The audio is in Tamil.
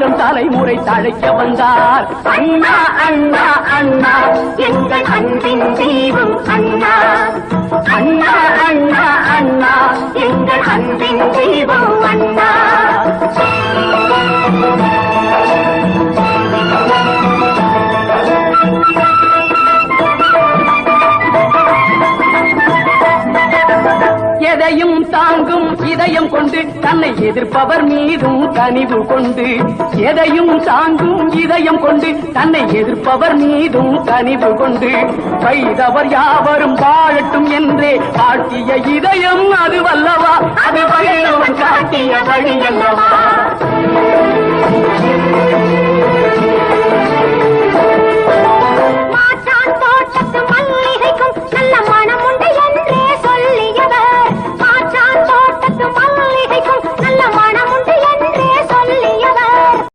வரும் தலைமுறை தழைக்க வந்தார். அண்ணா அண்ணா அண்ணா எங்கள் அன்பின் தீபம் அண்ணா. அண்ணா அண்ணா அண்ணா எங்கள் அன்பின் தீபம் அண்ணா. எதையும் தாங்கும் இதயம் கொண்டு தன்னை எதிர்ப்பவர் மீதும் கனிவு கொண்டு, எதையும் தாங்கும் இதயம் கொண்டு தன்னை எதிர்ப்பவர் மீதும் கனிவு கொண்டு, வைதவர் யாவரும் வாழட்டும் என்றே காட்டிய இதயம் அதுவல்லவா, அது வல்லவன் காட்டிய வழி அல்லவா.